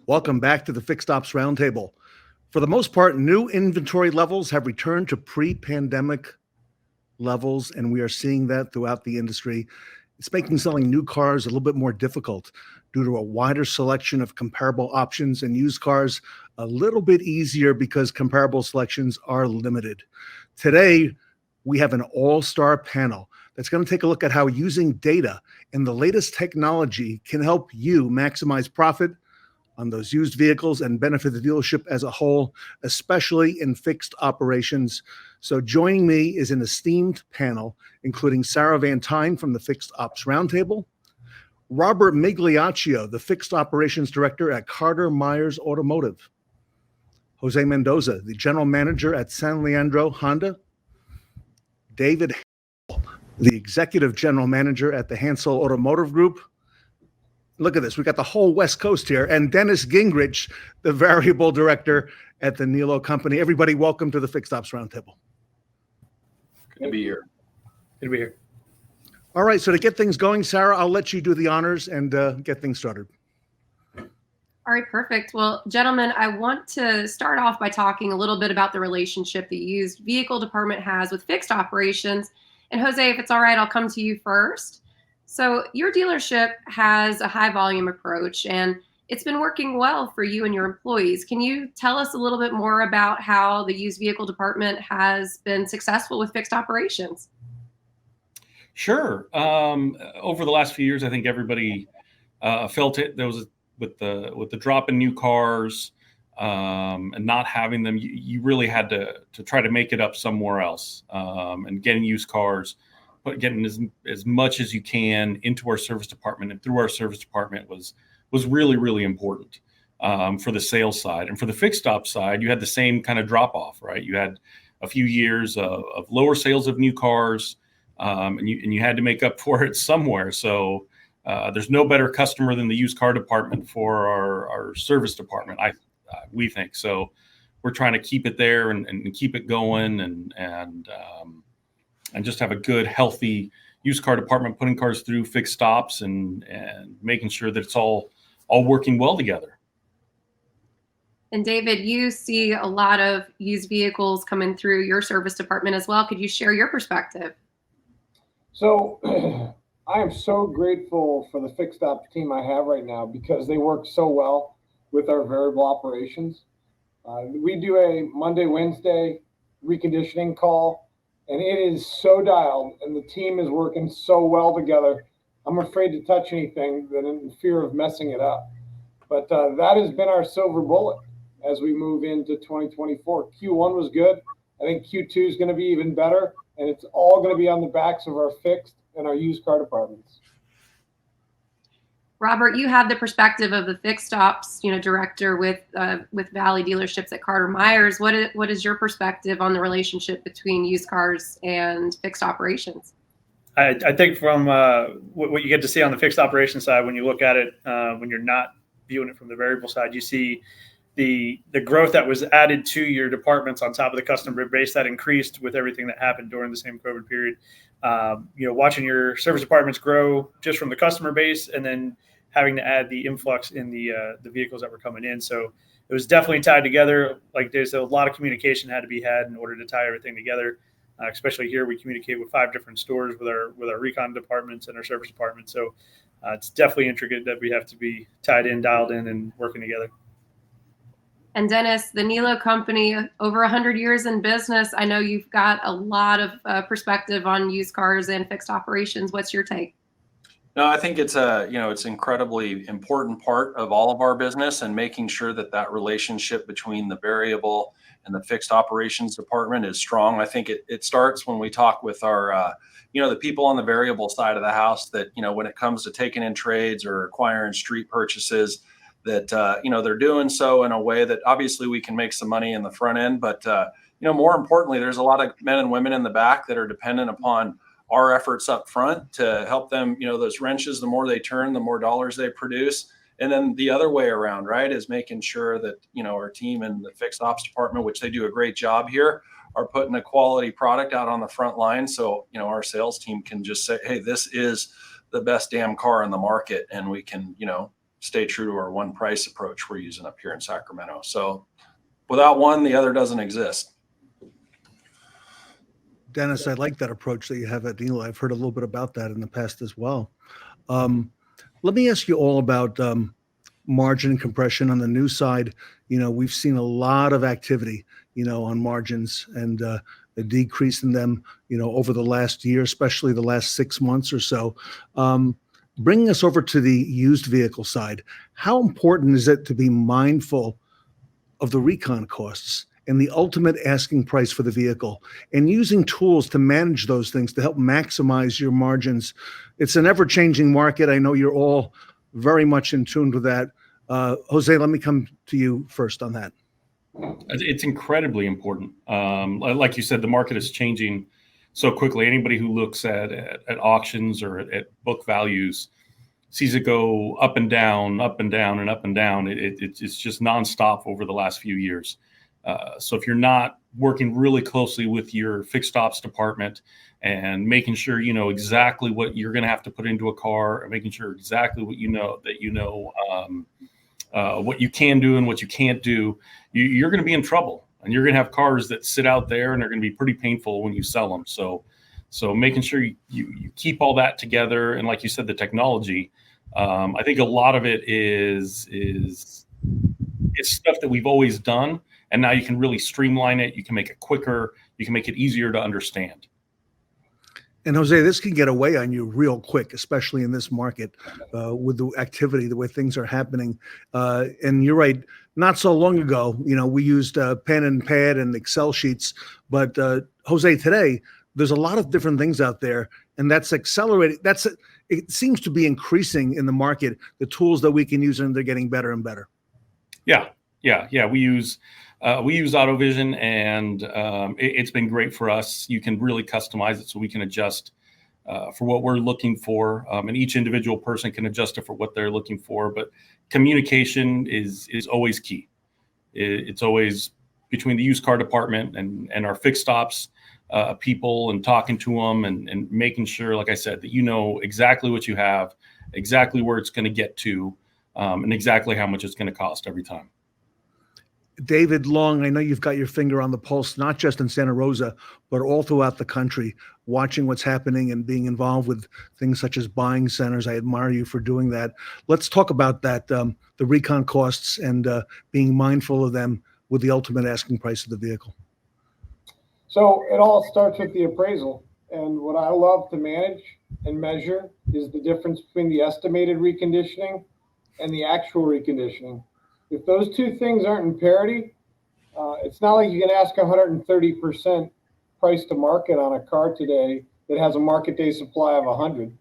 Welcome back to the Fixed Ops Roundtable. For the most part, new inventory levels have returned to pre-pandemic levels, and we are seeing that throughout the industry. It's making selling new cars a little bit more difficult due to a wider selection of comparable options, and used cars a little bit easier because comparable selections are limited. Today, we have an all-star panel that's going to take a look at how using data and the latest technology can help you maximize profit on those used vehicles and benefit the dealership as a whole, especially in fixed operations. So joining me is an esteemed panel, including Sarah Van Tyne from the Fixed Ops Roundtable, Robert Migliaccio, the Fixed Operations Director at Carter Myers Automotive, Jose Mendoza, the General Manager at San Leandro Honda, David, the Executive General Manager at the Hansel Automotive Group. Look at this. We got the whole West Coast here. And Dennis Gingrich, the Variable Director at the Nilo Company. Everybody, welcome to the Fixed Ops Roundtable. Good to be here. Good to be here. All right. So to get things going, Sarah, I'll let you do the honors and get things started. All right, perfect. Well, gentlemen, I want to start off by talking a little bit about the relationship the used vehicle department has with fixed operations. And Jose, if it's all right, I'll come to you first. So your dealership has a high volume approach, and it's been working well for you and your employees. Can you tell us a little bit more about how the used vehicle department has been successful with fixed operations? Sure. Over the last few years, I think everybody felt it. There was with the drop in new cars and not having them, you really had to try to make it up somewhere else. And getting used cars, but getting as much as you can into our service department and through our service department was really, really important for the sales side. And for the fixed ops side, you had the same kind of drop off, right? You had a few years of lower sales of new cars, and you had to make up for it somewhere. So there's no better customer than the used car department for our service department. We think so. We're trying to keep it there and keep it going and just have a good, healthy used car department, putting cars through fixed stops and making sure that it's all working well together. And David, you see a lot of used vehicles coming through your service department as well. Could you share your perspective? So I am so grateful for the fixed ops team I have right now because they work so well with our variable operations. We do a Monday, Wednesday reconditioning call, and it is so dialed, and the team is working so well together. I'm afraid to touch anything that in fear of messing it up. But that has been our silver bullet as we move into 2024. Q1 was good. I think Q2 is going to be even better, and it's all going to be on the backs of our fixed and our used car departments. Robert, you have the perspective of the fixed ops, director with Valley dealerships at Carter Myers. What is your perspective on the relationship between used cars and fixed operations? I think from what you get to see on the fixed operation side, when you look at it, when you're not viewing it from the variable side, you see the growth that was added to your departments on top of the customer base that increased with everything that happened during the same COVID period. Watching your service departments grow just from the customer base and then having to add the influx in the vehicles that were coming in. So it was definitely tied together. Like there's a lot of communication had to be had in order to tie everything together. Especially here, we communicate with 5 different stores with our recon departments and our service department. So it's definitely intricate that we have to be tied in, dialed in, and working together. And Dennis, the Nilo Company, over 100 years in business. I know you've got a lot of perspective on used cars and fixed operations. What's your take? No, I think it's it's an incredibly important part of all of our business, and making sure that relationship between the variable and the fixed operations department is strong. I think it starts when we talk with our, the people on the variable side of the house that, when it comes to taking in trades or acquiring street purchases, that, they're doing so in a way that obviously we can make some money in the front end. But, more importantly, there's a lot of men and women in the back that are dependent upon our efforts up front to help them, those wrenches, the more they turn, the more dollars they produce. And then the other way around, right, is making sure that, our team in the fixed ops department, which they do a great job here, are putting a quality product out on the front line. So, our sales team can just say, hey, this is the best damn car in the market. And we can, stay true to our one price approach we're using up here in Sacramento. So without one, the other doesn't exist. Dennis, I like that approach that you have at Neil. I've heard a little bit about that in the past as well. Let me ask you all about margin compression on the new side. We've seen a lot of activity, on margins and a decrease in them, over the last year, especially the last 6 months or so. Bringing us over to the used vehicle side, how important is it to be mindful of the recon costs and the ultimate asking price for the vehicle, and using tools to manage those things to help maximize your margins? It's an ever-changing market. I know you're all very much in tune with that. Jose, let me come to you first on that. It's incredibly important. Like you said, the market is changing so quickly. Anybody who looks at auctions or at book values sees it go up and down, up and down, and up and down. It's just nonstop over the last few years. So if you're not working really closely with your fixed ops department and making sure you know exactly what you're going to have to put into a car, and making sure exactly what what you can do and what you can't do, you're going to be in trouble. And you're going to have cars that sit out there and they're going to be pretty painful when you sell them. So making sure you keep all that together. And like you said, the technology, I think a lot of it is stuff that we've always done. And now you can really streamline it. You can make it quicker. You can make it easier to understand. And Jose, this can get away on you real quick, especially in this market with the activity, the way things are happening. And you're right. Not so long ago, we used pen and pad and Excel sheets. But Jose, today, there's a lot of different things out there, and that's accelerating. It seems to be increasing in the market, the tools that we can use, and they're getting better and better. Yeah. We use AutoVision, and it's been great for us. You can really customize it so we can adjust for what we're looking for, and each individual person can adjust it for what they're looking for. But communication is always key. It's always between the used car department and our fixed ops people, and talking to them and making sure, like I said, that you know exactly what you have, exactly where it's going to get to, and exactly how much it's going to cost every time. David Long, I know you've got your finger on the pulse, not just in Santa Rosa, but all throughout the country, watching what's happening and being involved with things such as buying centers. I admire you for doing that. Let's talk about that, the recon costs and being mindful of them with the ultimate asking price of the vehicle. So it all starts with the appraisal. And what I love to manage and measure is the difference between the estimated reconditioning and the actual reconditioning. If those two things aren't in parity, it's not like you can ask 130% price to market on a car today that has a market day supply of 100.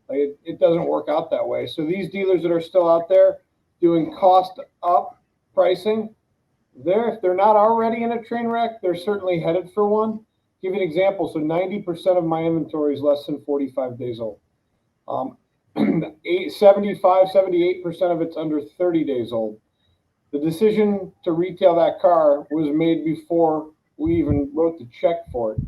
It doesn't work out that way. So these dealers that are still out there doing cost up pricing, if they're not already in a train wreck, they're certainly headed for one. Give you an example. So 90% of my inventory is less than 45 days old. 78% of it's under 30 days old. The decision to retail that car was made before we even wrote the check for it.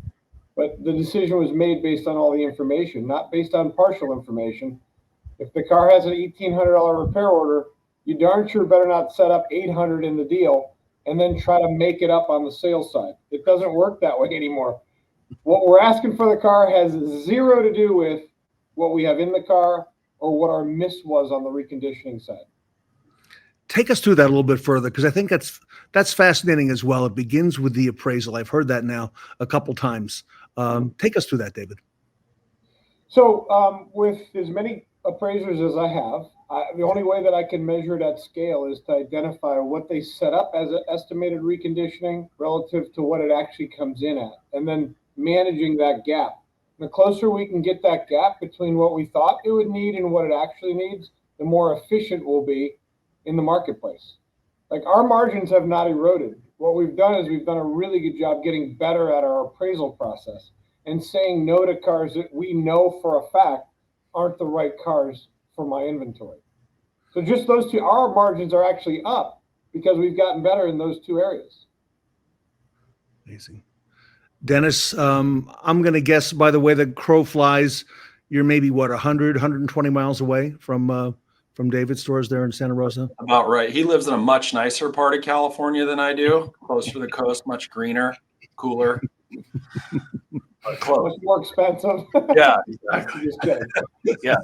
But the decision was made based on all the information, not based on partial information. If the car has an $1,800 repair order, you darn sure better not set up $800 in the deal and then try to make it up on the sales side. It doesn't work that way anymore. What we're asking for the car has zero to do with what we have in the car or what our miss was on the reconditioning side. Take us through that a little bit further, because I think that's fascinating as well. It begins with the appraisal. I've heard that now a couple times. Take us through that, David. So with as many appraisers as I have, the only way that I can measure it at scale is to identify what they set up as an estimated reconditioning relative to what it actually comes in at, and then managing that gap. The closer we can get that gap between what we thought it would need and what it actually needs, the more efficient we'll be in the marketplace. Like, our margins have not eroded. What we've done is we've done a really good job getting better at our appraisal process and saying no to cars that we know for a fact aren't the right cars for my inventory. So just those two, our margins are actually up because we've gotten better in those two areas. Amazing. Dennis, I'm going to guess by the way the crow flies, you're maybe 100, 120 miles away from from David's stores there in Santa Rosa? About right. He lives in a much nicer part of California than I do, closer to the coast, much greener, cooler. But close. Much more expensive. Yeah, exactly. Just kidding. Yeah.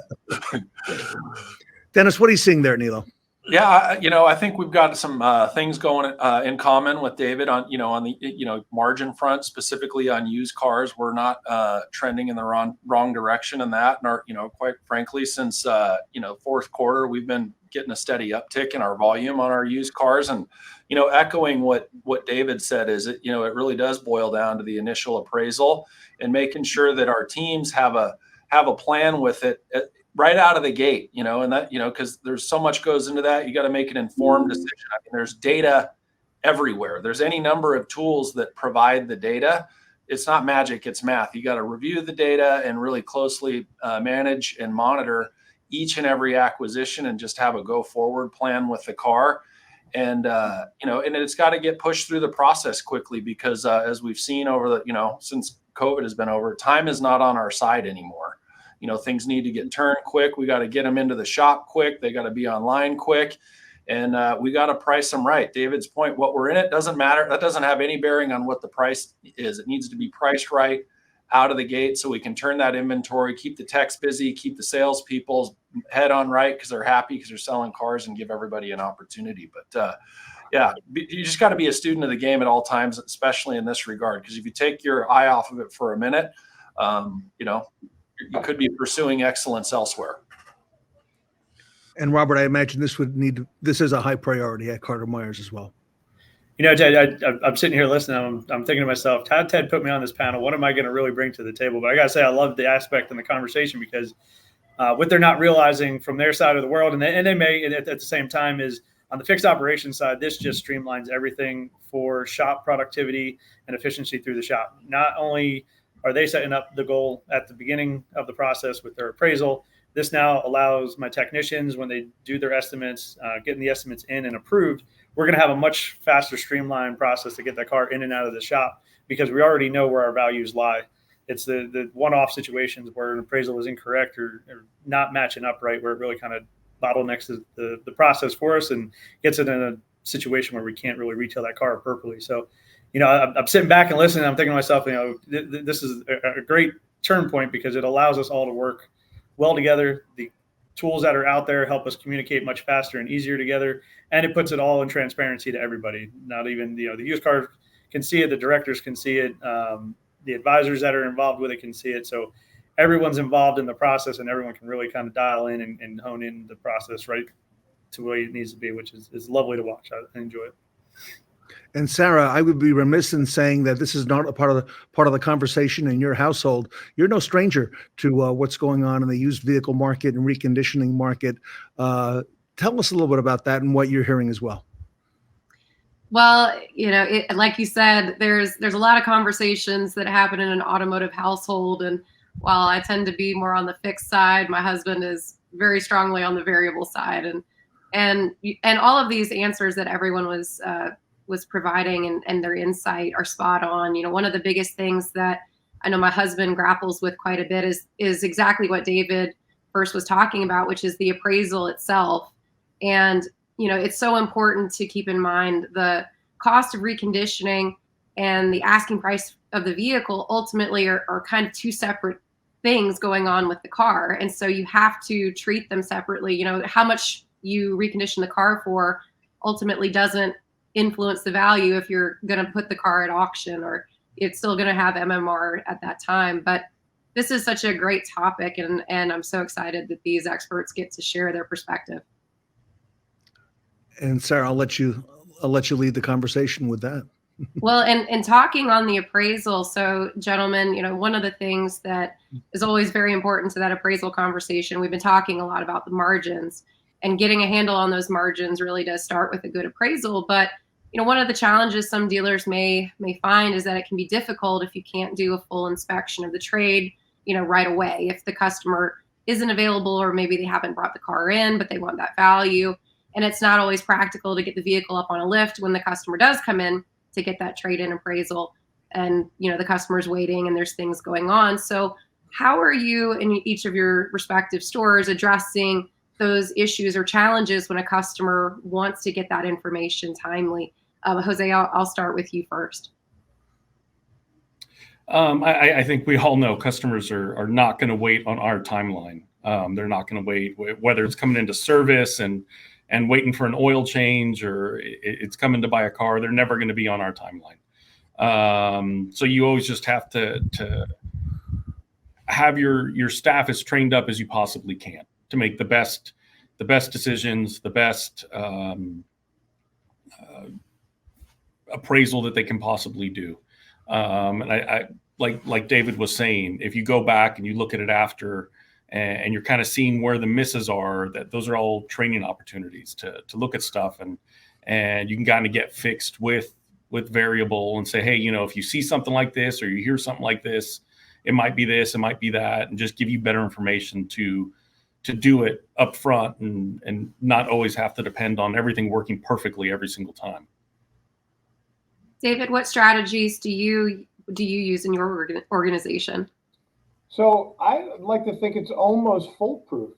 Dennis, what are you seeing there, Nilo? Yeah, I think we've got some things going in common with David on the margin front, specifically on used cars. We're not trending in the wrong direction in that. And quite frankly, since fourth quarter, we've been getting a steady uptick in our volume on our used cars. And echoing what David said is it really does boil down to the initial appraisal and making sure that our teams have a plan with it right out of the gate, and that, because there's so much goes into that. You got to make an informed decision. I mean, there's data everywhere. There's any number of tools that provide the data. It's not magic, it's math. You got to review the data and really closely manage and monitor each and every acquisition and just have a go forward plan with the car. And, and it's got to get pushed through the process quickly because as we've seen over since COVID has been over, time is not on our side anymore. Things need to get turned quick. We got to get them into the shop quick. They got to be online quick. And we got to price them right. David's point, what we're in it doesn't matter. That doesn't have any bearing on what the price is. It needs to be priced right out of the gate so we can turn that inventory, keep the techs busy, keep the salespeople's head on right because they're happy because they're selling cars and give everybody an opportunity. But you just got to be a student of the game at all times, especially in this regard. Because if you take your eye off of it for a minute, you could be pursuing excellence elsewhere. And Robert, I imagine this is a high priority at Carter Myers as well. Ted, I'm sitting here listening. I'm thinking to myself, how did Ted put me on this panel? What am I going to really bring to the table? But I got to say, I love the aspect in the conversation because what they're not realizing from their side of the world, and they may at the same time, is on the fixed operations side, this just streamlines everything for shop productivity and efficiency through the shop. Not only are they setting up the goal at the beginning of the process with their appraisal, this now allows my technicians, when they do their estimates, getting the estimates in and approved, we're going to have a much faster, streamlined process to get that car in and out of the shop because we already know where our values lie. It's the one-off situations where an appraisal is incorrect or not matching up right, where it really kind of bottlenecks the process for us and gets it in a situation where we can't really retail that car appropriately. So, I'm sitting back and listening. I'm thinking to myself, this is a great turn point because it allows us all to work well together. The tools that are out there help us communicate much faster and easier together, and it puts it all in transparency to everybody. Not even the used car can see it, the directors can see it, the advisors that are involved with it can see it. So everyone's involved in the process, and everyone can really kind of dial in and hone in the process right to where it needs to be, which is lovely to watch. I enjoy it. And Sarah, I would be remiss in saying that this is not a part of the conversation in your household. You're no stranger to what's going on in the used vehicle market and reconditioning market. Tell us a little bit about that and what you're hearing as well. Well, like you said, there's a lot of conversations that happen in an automotive household. And while I tend to be more on the fixed side, my husband is very strongly on the variable side. And all of these answers that everyone was providing and their insight are spot on. One of the biggest things that I know my husband grapples with quite a bit is exactly what David first was talking about, which is the appraisal itself. And, it's so important to keep in mind the cost of reconditioning and the asking price of the vehicle ultimately are kind of two separate things going on with the car. And so you have to treat them separately. How much you recondition the car for ultimately doesn't influence the value if you're going to put the car at auction, or it's still going to have MMR at that time. But this is such a great topic, and I'm so excited that these experts get to share their perspective. And Sarah, I'll let you lead the conversation with that. Well, and talking on the appraisal, so gentlemen, one of the things that is always very important to that appraisal conversation, we've been talking a lot about the margins, and getting a handle on those margins really does start with a good appraisal. But one of the challenges some dealers may find is that it can be difficult if you can't do a full inspection of the trade, right away. If the customer isn't available, or maybe they haven't brought the car in, but they want that value, and it's not always practical to get the vehicle up on a lift when the customer does come in to get that trade-in appraisal, and the customer's waiting and there's things going on. So how are you in each of your respective stores addressing those issues or challenges when a customer wants to get that information timely? Jose, I'll start with you first. I think we all know customers are not going to wait on our timeline. They're not going to wait, whether it's coming into service and waiting for an oil change, or it's coming to buy a car. They're never going to be on our timeline. So you always just have to have your staff as trained up as you possibly can to make the best decisions, the best appraisal that they can possibly do. And I like David was saying, if you go back and you look at it after, and you're kind of seeing where the misses are, that those are all training opportunities to look at stuff, and you can kind of get fixed with variable and say, hey, if you see something like this or you hear something like this, it might be this, it might be that, and just give you better information to do it up front and not always have to depend on everything working perfectly every single time. David, what strategies do you use in your organization? So I like to think it's almost foolproof,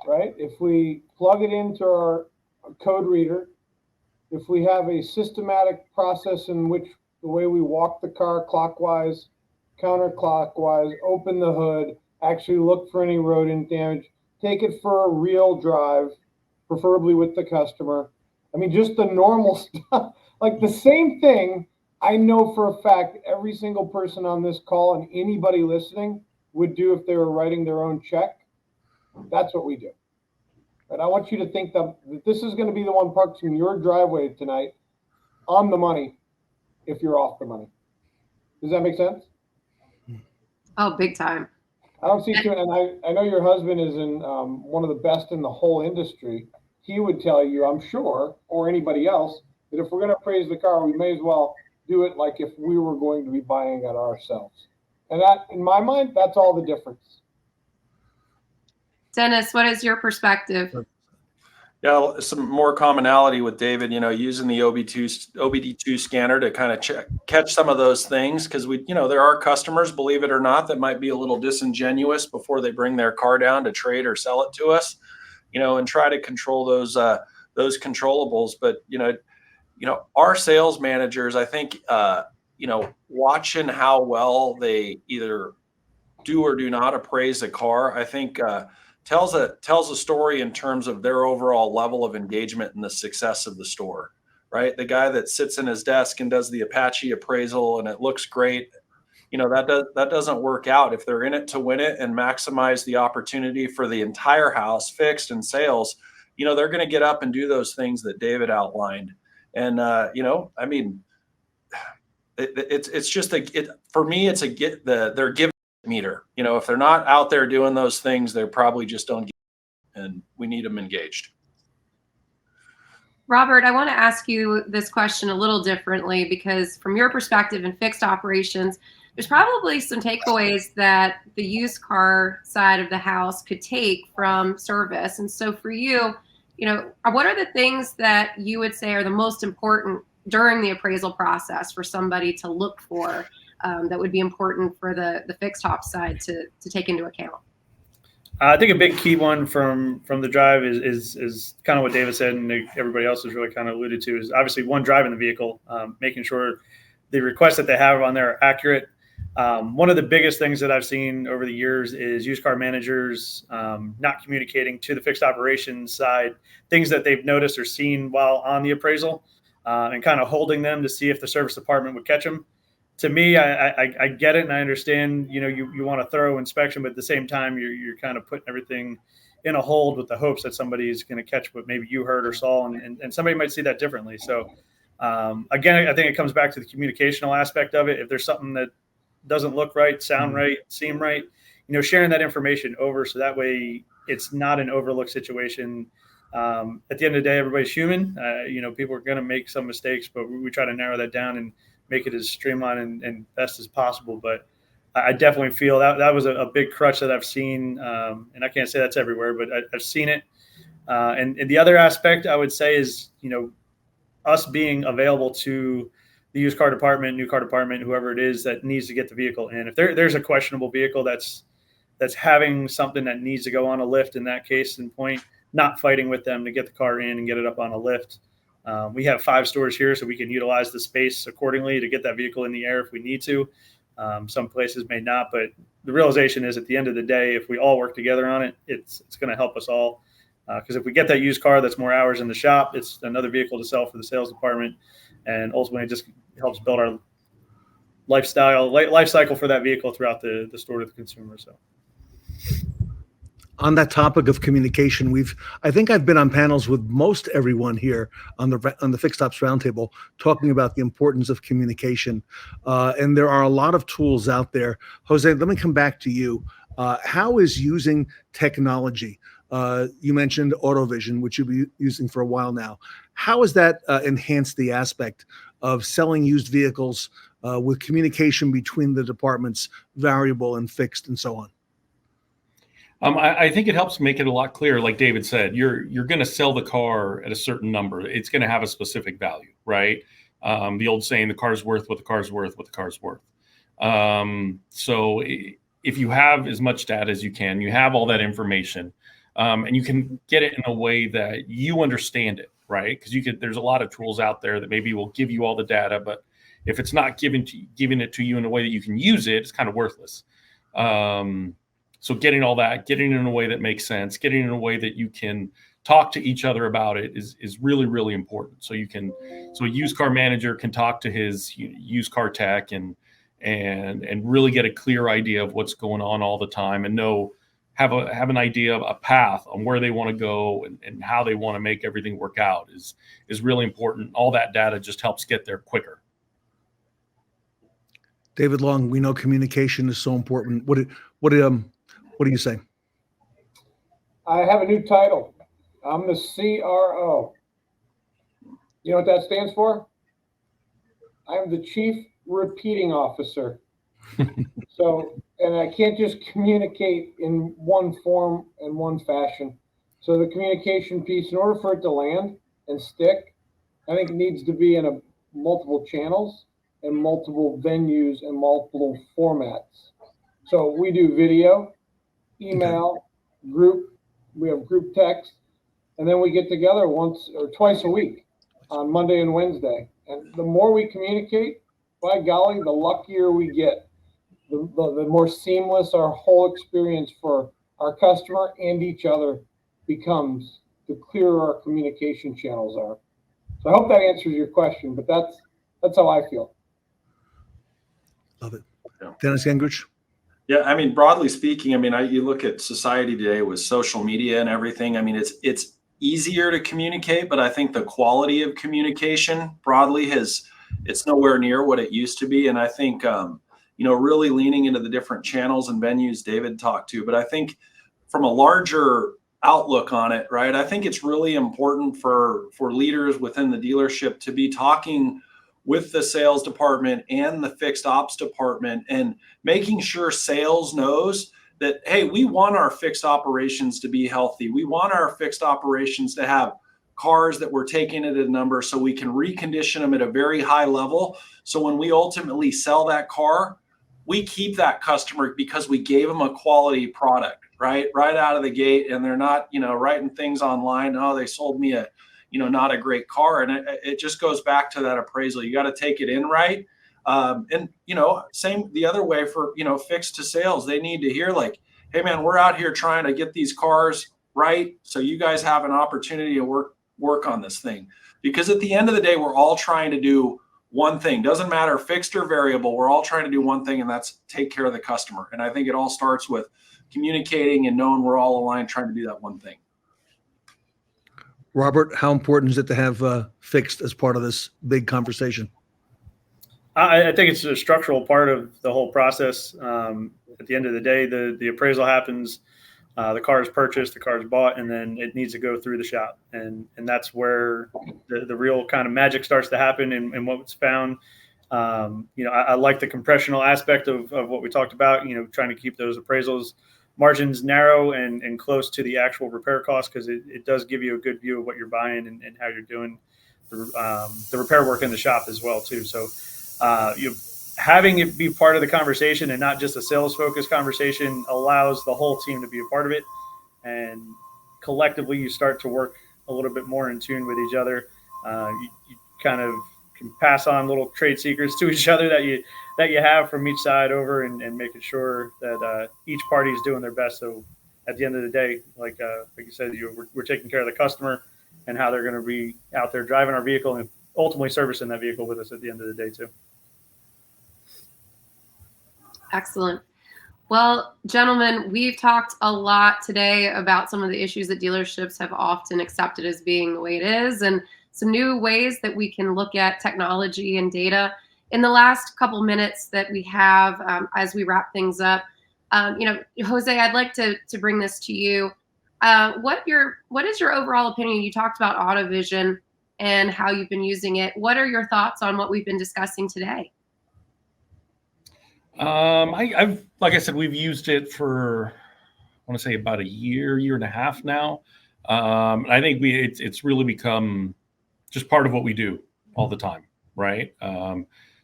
right? If we plug it into our code reader, if we have a systematic process in which the way we walk the car clockwise, counterclockwise, open the hood, actually look for any rodent damage, take it for a real drive, preferably with the customer. I mean, just the normal stuff, like the same thing. I know for a fact every single person on this call and anybody listening would do if they were writing their own check. That's what we do. And I want you to think that this is going to be the one parked in your driveway tonight on the money if you're off the money. Does that make sense? Oh, big time. I don't see too, and I know your husband is in one of the best in the whole industry. He would tell you, I'm sure, or anybody else, that if we're going to appraise the car, we may as well do it like if we were going to be buying it ourselves. And that, in my mind, that's all the difference. Dennis, what is your perspective? Yeah, some more commonality with David, using the OBD2 scanner to kind of catch some of those things, because there are customers, believe it or not, that might be a little disingenuous before they bring their car down to trade or sell it to us, and try to control those controllables. But our sales managers, I think, watching how well they either do or do not appraise a car, I think tells a story in terms of their overall level of engagement and the success of the store, right? The guy that sits in his desk and does the Apache appraisal and it looks great, that doesn't work out. If they're in it to win it and maximize the opportunity for the entire house fixed and sales, they're going to get up and do those things that David outlined. And I mean, it's just for me, it's they're giving meter. If they're not out there doing those things, they probably just don't get it, and we need them engaged. Robert, I want to ask you this question a little differently, because from your perspective in fixed operations, there's probably some takeaways that the used car side of the house could take from service. And so for you, what are the things that you would say are the most important during the appraisal process for somebody to look for, that would be important for the fixed op side to take into account? I think a big key one from the drive is kind of what David said, and everybody else has really kind of alluded to, is obviously one, driving the vehicle, making sure the requests that they have on there are accurate. One of the biggest things that I've seen over the years is used car managers not communicating to the fixed operations side things that they've noticed or seen while on the appraisal, and kind of holding them to see if the service department would catch them. To me, I get it and I understand, you want a thorough inspection, but at the same time, you're kind of putting everything in a hold with the hopes that somebody is going to catch what maybe you heard or saw, and somebody might see that differently. So again, I think it comes back to the communicational aspect of it. If there's something that doesn't look right, sound right, seem right, sharing that information over, so that way it's not an overlooked situation. At the end of the day, everybody's human. People are going to make some mistakes, but we try to narrow that down and make it as streamlined and best as possible. But I definitely feel that was a big crutch that I've seen, and I can't say that's everywhere, but I've seen it. And the other aspect I would say is, us being available to the used car department, new car department, whoever it is that needs to get the vehicle in. If there's a questionable vehicle that's having something that needs to go on a lift, in that case and point, not fighting with them to get the car in and get it up on a lift. We have 5 stores here, so we can utilize the space accordingly to get that vehicle in the air if we need to. Some places may not, but the realization is at the end of the day, if we all work together on it, it's going to help us all. Because if we get that used car, that's more hours in the shop. It's another vehicle to sell for the sales department, and ultimately it just helps build our life cycle for that vehicle throughout the store to the consumer. So. On that topic of communication, I think I've been on panels with most everyone here on the Fixed Ops Roundtable talking about the importance of communication. And there are a lot of tools out there. Jose, let me come back to you. How is using technology? You mentioned AutoVision, which you've been using for a while now. How has that enhanced the aspect of selling used vehicles with communication between the departments, variable and fixed and so on? I think it helps make it a lot clearer. Like David said, you're going to sell the car at a certain number. It's going to have a specific value, right? The old saying, the car's worth what the car's worth, what the car's worth. So if you have as much data as you can, you have all that information, and you can get it in a way that you understand it, right? Because there's a lot of tools out there that maybe will give you all the data, but if it's not giving it to you in a way that you can use it, it's kind of worthless. So getting all that, getting it in a way that makes sense, getting it in a way that you can talk to each other about it is really, really important. So a used car manager can talk to his used car tech and really get a clear idea of what's going on all the time and have an idea of a path on where they want to go and how they want to make everything work out is really important. All that data just helps get there quicker. David Long, we know communication is so important. What do you say? I have a new title. I'm the CRO. You know what that stands for? I'm the Chief Repeating Officer. So, and I can't just communicate in one form and one fashion. So the communication piece, in order for it to land and stick, I think it needs to be in multiple channels and multiple venues and multiple formats. So we do video, email, group, we have group text, and then we get together once or twice a week on Monday and Wednesday. And the more we communicate, by golly, the luckier we get. The more seamless our whole experience for our customer and each other becomes, the clearer our communication channels are. So I hope that answers your question, but that's how I feel. Love it. Yeah. Dennis Gingrich? Yeah, I mean, broadly speaking, I mean, you look at society today with social media and everything. I mean, it's easier to communicate, but I think the quality of communication broadly it's nowhere near what it used to be. And I think, really leaning into the different channels and venues David talked to, but I think from a larger outlook on it, right, I think it's really important for leaders within the dealership to be talking with the sales department and the fixed ops department and making sure sales knows that, hey, we want our fixed operations to be healthy. We want our fixed operations to have cars that we're taking at a number so we can recondition them at a very high level. So when we ultimately sell that car, we keep that customer because we gave them a quality product, right out of the gate. And they're not, writing things online. Oh, they sold me a, not a great car. And it just goes back to that appraisal. You got to take it in right. Same the other way for, fixed to sales. They need to hear like, hey man, we're out here trying to get these cars right. So you guys have an opportunity to work on this thing, because at the end of the day, we're all trying to do one thing. Doesn't matter fixed or variable. We're all trying to do one thing, and that's take care of the customer. And I think it all starts with communicating and knowing we're all aligned, trying to do that one thing. Robert, how important is it to have fixed as part of this big conversation? I think it's a structural part of the whole process. At the end of the day, the appraisal happens, the car is purchased, the car is bought, and then it needs to go through the shop. And that's where the real kind of magic starts to happen and what's found. I like the compressional aspect of what we talked about, trying to keep those appraisals margins narrow and close to the actual repair cost, because it does give you a good view of what you're buying and how you're doing the repair work in the shop as well too. So having it be part of the conversation and not just a sales focused conversation allows the whole team to be a part of it and collectively you start to work a little bit more in tune with each other. You kind of can pass on little trade secrets to each other that you have from each side over, and making sure that each party is doing their best. So at the end of the day, like you said, we're taking care of the customer and how they're going to be out there driving our vehicle and ultimately servicing that vehicle with us at the end of the day too. Excellent. Well, gentlemen, we've talked a lot today about some of the issues that dealerships have often accepted as being the way it is, and some new ways that we can look at technology and data. In the last couple minutes that we have, as we wrap things up, Jose, I'd like to bring this to you. What is your overall opinion? You talked about AutoVision and how you've been using it. What are your thoughts on what we've been discussing today? I've like I said, we've used it for, I want to say about a year and a half now. I think it's really become just part of what we do all the time, right?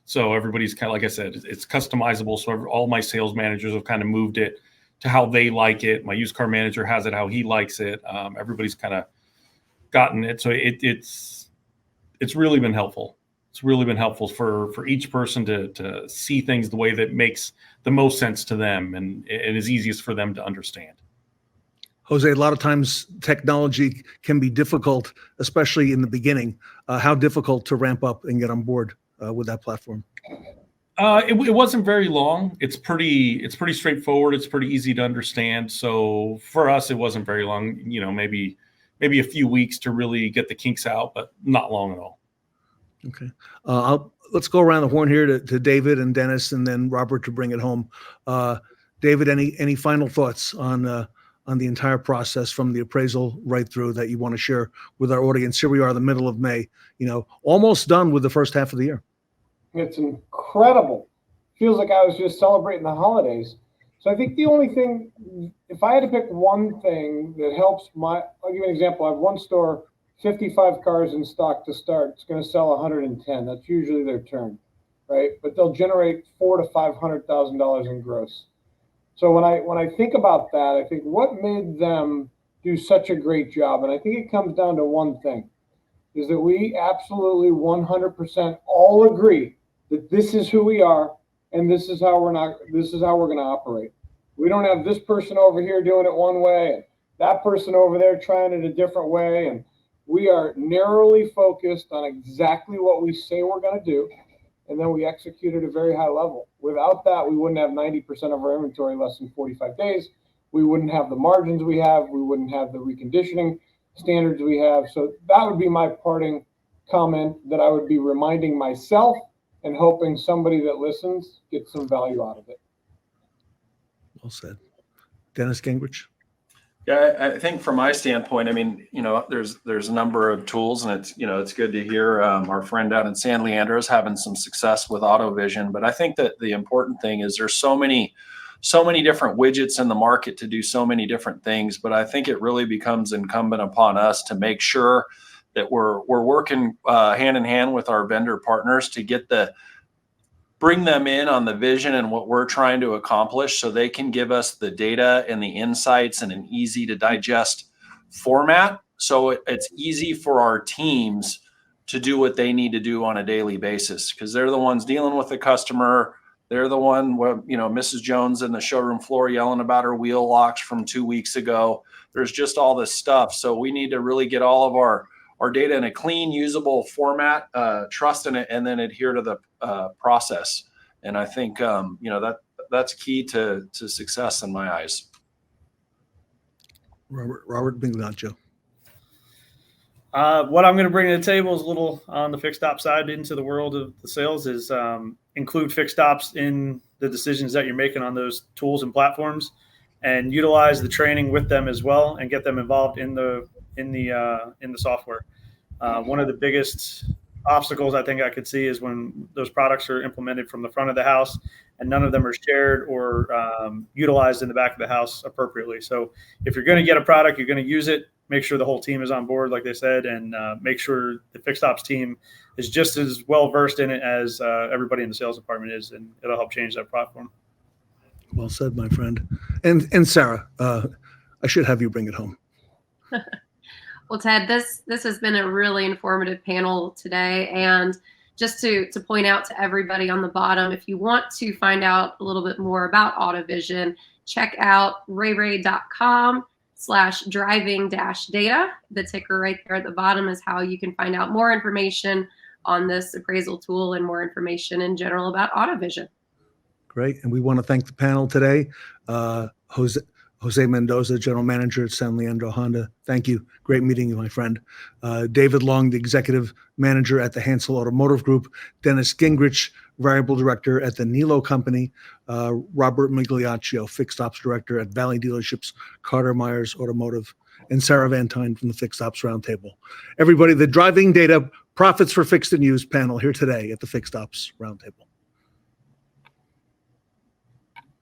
So everybody's kind of, like I said, it's customizable. So all my sales managers have kind of moved it to how they like it. My used car manager has it how he likes it. Everybody's kind of gotten it. So it's really been helpful. It's really been helpful for each person to see things the way that makes the most sense to them and is easiest for them to understand. Jose, a lot of times technology can be difficult, especially in the beginning. How difficult to ramp up and get on board with that platform? It wasn't very long. It's pretty straightforward. It's pretty easy to understand. So for us, it wasn't very long. Maybe a few weeks to really get the kinks out, but not long at all. Okay. Let's go around the horn here to David and Dennis, and then Robert to bring it home. David, any final thoughts on the entire process from the appraisal right through that you want to share with our audience? Here we are, the middle of May. Almost done with the first half of the year. It's incredible. Feels like I was just celebrating the holidays. So I think the only thing, if I had to pick one thing that helps I'll give you an example. I have one store, 55 cars in stock to start. It's going to sell 110. That's usually their turn, right? But they'll generate $400,000 to $500,000 in gross. So when I think about that, I think what made them do such a great job, and I think it comes down to one thing, is that we absolutely 100% all agree that this is who we are and this is how we're going to operate. We don't have this person over here doing it one way and that person over there trying it a different way, and we are narrowly focused on exactly what we say we're going to do, and then we execute at a very high level. Without that, we wouldn't have 90% of our inventory less than 45 days. We wouldn't have the margins we have. We wouldn't have the reconditioning standards we have. So that would be my parting comment, that I would be reminding myself and hoping somebody that listens gets some value out of it. Well said. Dennis Gingrich. Yeah, I think from my standpoint, there's a number of tools, and it's good to hear our friend down in San Leandro is having some success with AutoVision. But I think that the important thing is there's so many different widgets in the market to do so many different things. But I think it really becomes incumbent upon us to make sure that we're working hand in hand with our vendor partners to bring them in on the vision and what we're trying to accomplish, so they can give us the data and the insights in an easy to digest format. So it's easy for our teams to do what they need to do on a daily basis, because they're the ones dealing with the customer. They're the one where, Mrs. Jones in the showroom floor yelling about her wheel locks from 2 weeks ago. There's just all this stuff. So we need to really get all of our data in a clean, usable format, trust in it, and then adhere to the process. And I think, that's key to success in my eyes. Robert Bignaccio. What I'm going to bring to the table is a little on the fixed op side into the world of the sales is include fixed ops in the decisions that you're making on those tools and platforms, and utilize the training with them as well, and get them involved in the software. One of the biggest obstacles I think I could see is when those products are implemented from the front of the house and none of them are shared or utilized in the back of the house appropriately. So if you're going to get a product, you're going to use it, make sure the whole team is on board, like they said, and make sure the fixed ops team is just as well versed in it as everybody in the sales department is, and it'll help change that platform. Well said, my friend. And Sarah, I should have you bring it home. Well, Ted, this has been a really informative panel today. And just to point out to everybody on the bottom, if you want to find out a little bit more about AutoVision, check out rayray.com/driving-data. The ticker right there at the bottom is how you can find out more information on this appraisal tool and more information in general about AutoVision. Great. And we want to thank the panel today. Jose Mendoza, General Manager at San Leandro Honda. Thank you. Great meeting you, my friend. David Long, the Executive Manager at the Hansel Automotive Group. Dennis Gingrich, Variable Director at the Nilo Company. Robert Migliaccio, Fixed Ops Director at Valley Dealerships, Carter Myers Automotive. And Sarah Van Tyne from the Fixed Ops Roundtable. Everybody, the Driving Data Profits for Fixed and Used panel here today at the Fixed Ops Roundtable.